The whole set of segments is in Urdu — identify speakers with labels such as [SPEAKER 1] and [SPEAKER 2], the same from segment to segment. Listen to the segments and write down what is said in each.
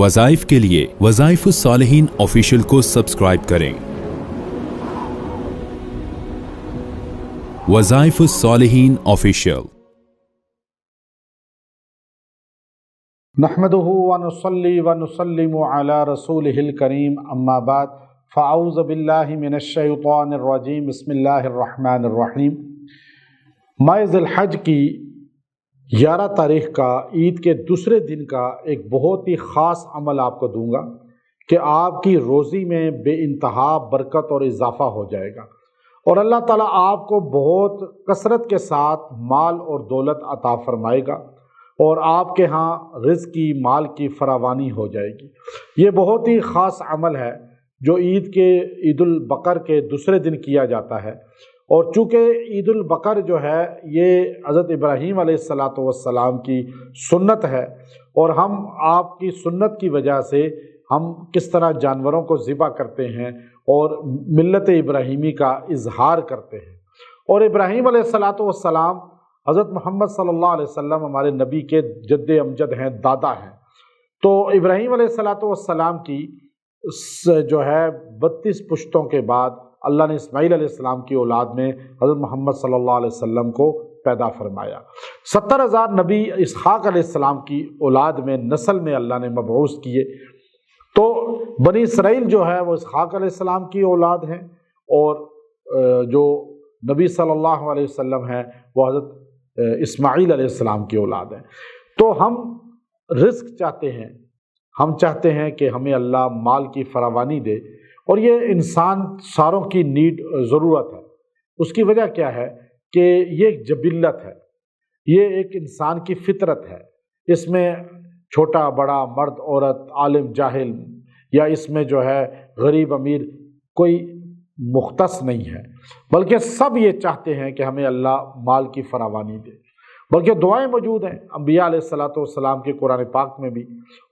[SPEAKER 1] وظائف کے لیے وظائف الصالحین آفیشیل کو سبسکرائب کریں۔ وظائف الصالحین آفیشیل۔
[SPEAKER 2] نحمده ونصلي ونسلم على رسوله الكريم اما بعد فاعوذ باللہ من الشیطان الرجیم بسم اللہ الرحمن الرحیم۔ ماہ ذی الحج کی 11 تاریخ کا عید کے دوسرے دن کا ایک بہت ہی خاص عمل آپ کو دوں گا کہ آپ کی روزی میں بے انتہا برکت اور اضافہ ہو جائے گا، اور اللہ تعالیٰ آپ کو بہت کثرت کے ساتھ مال اور دولت عطا فرمائے گا، اور آپ کے ہاں رزق کی مال کی فراوانی ہو جائے گی۔ یہ بہت ہی خاص عمل ہے جو عید البقر کے دوسرے دن کیا جاتا ہے، اور چونکہ عید البقر جو ہے یہ حضرت ابراہیم علیہ السلام کی سنت ہے، اور ہم آپ کی سنت کی وجہ سے ہم کس طرح جانوروں کو ذبح کرتے ہیں اور ملت ابراہیمی کا اظہار کرتے ہیں۔ اور ابراہیم علیہ السلام حضرت محمد صلی اللہ علیہ وسلم ہمارے نبی کے جد امجد ہیں، دادا ہیں۔ تو ابراہیم علیہ السلام کی جو ہے 32 پشتوں کے بعد اللہ نے اسماعیل علیہ السلام کی اولاد میں حضرت محمد صلی اللہ علیہ وسلم کو پیدا فرمایا۔ 70,000 نبی اسحاق علیہ السلام کی اولاد میں نسل میں اللہ نے مبعوث کیے۔ تو بنی اسرائیل جو ہے وہ اسحاق علیہ السلام کی اولاد ہیں، اور جو نبی صلی اللہ علیہ وسلم ہیں وہ حضرت اسماعیل علیہ السلام کی اولاد ہیں۔ تو ہم رزق چاہتے ہیں، ہم چاہتے ہیں کہ ہمیں اللہ مال کی فراوانی دے، اور یہ انسان ساروں کی ضرورت ہے۔ اس کی وجہ کیا ہے کہ یہ ایک جبلت ہے، یہ ایک انسان کی فطرت ہے۔ اس میں چھوٹا بڑا، مرد عورت، عالم جاہل، یا اس میں جو ہے غریب امیر کوئی مختص نہیں ہے، بلکہ سب یہ چاہتے ہیں کہ ہمیں اللہ مال کی فراوانی دے۔ بلکہ دعائیں موجود ہیں انبیاء علیہ السلام کے قرآن پاک میں بھی،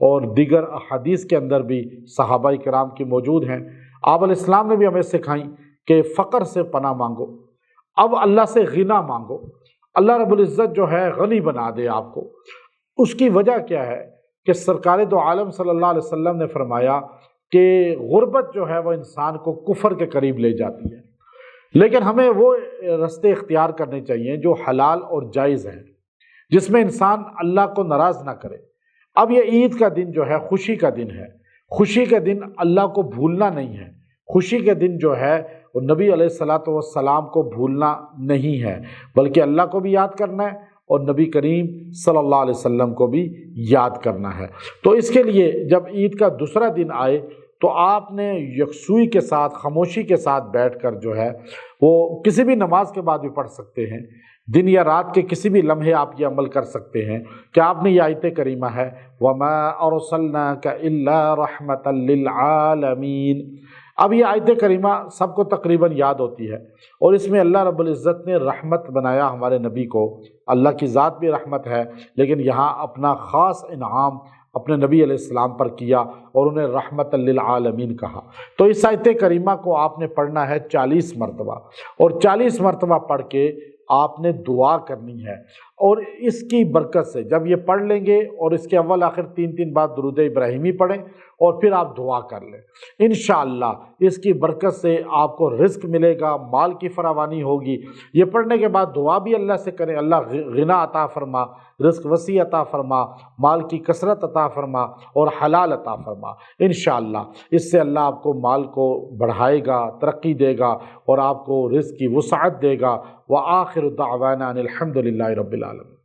[SPEAKER 2] اور دیگر احادیث کے اندر بھی صحابہ کرام کی موجود ہیں۔ آپ علیہ السلام نے بھی ہمیں سکھائیں کہ فقر سے پناہ مانگو، اب اللہ سے غنا مانگو، اللہ رب العزت جو ہے غنی بنا دے آپ کو۔ اس کی وجہ کیا ہے کہ سرکار دو عالم صلی اللہ علیہ وسلم نے فرمایا کہ غربت جو ہے وہ انسان کو کفر کے قریب لے جاتی ہے، لیکن ہمیں وہ رستے اختیار کرنے چاہیے جو حلال اور جائز ہیں، جس میں انسان اللہ کو ناراض نہ کرے۔ اب یہ عید کا دن جو ہے خوشی کا دن ہے، خوشی کے دن اللہ کو بھولنا نہیں ہے، خوشی کے دن جو ہے وہ نبی علیہ السلام کو بھولنا نہیں ہے، بلکہ اللہ کو بھی یاد کرنا ہے اور نبی کریم صلی اللہ علیہ وسلم کو بھی یاد کرنا ہے۔ تو اس کے لیے جب عید کا دوسرا دن آئے تو آپ نے یکسوئی کے ساتھ، خاموشی کے ساتھ بیٹھ کر جو ہے وہ کسی بھی نماز کے بعد بھی پڑھ سکتے ہیں، دن یا رات کے کسی بھی لمحے آپ یہ عمل کر سکتے ہیں کہ آپ نے یہ آیت کریمہ ہے وَمَا أَرْسَلْنَاكَ إِلَّا رَحْمَةً لِّلْعَالَمِينَ۔ اب یہ آیت کریمہ سب کو تقریباً یاد ہوتی ہے، اور اس میں اللہ رب العزت نے رحمت بنایا ہمارے نبی کو۔ اللہ کی ذات بھی رحمت ہے، لیکن یہاں اپنا خاص انعام اپنے نبی علیہ السلام پر کیا اور انہیں رحمت للعالمین کہا۔ تو اس آیت کریمہ کو آپ نے پڑھنا ہے 40 مرتبہ، اور 40 مرتبہ پڑھ کے آپ نے دعا کرنی ہے۔ اور اس کی برکت سے جب یہ پڑھ لیں گے، اور اس کے اول آخر 3 بار درود ابراہیمی پڑھیں، اور پھر آپ دعا کر لیں، انشاءاللہ اس کی برکت سے آپ کو رزق ملے گا، مال کی فراوانی ہوگی۔ یہ پڑھنے کے بعد دعا بھی اللہ سے کریں، اللہ غنا عطا فرما، رزق وسیع عطا فرما، مال کی کثرت عطا فرما، اور حلال عطا فرما۔ انشاءاللہ اس سے اللہ آپ کو مال کو بڑھائے گا، ترقی دے گا، اور آپ کو رزق کی وسعت دے گا۔ وآخر دعوانا ان الحمد للہ رب العالمین۔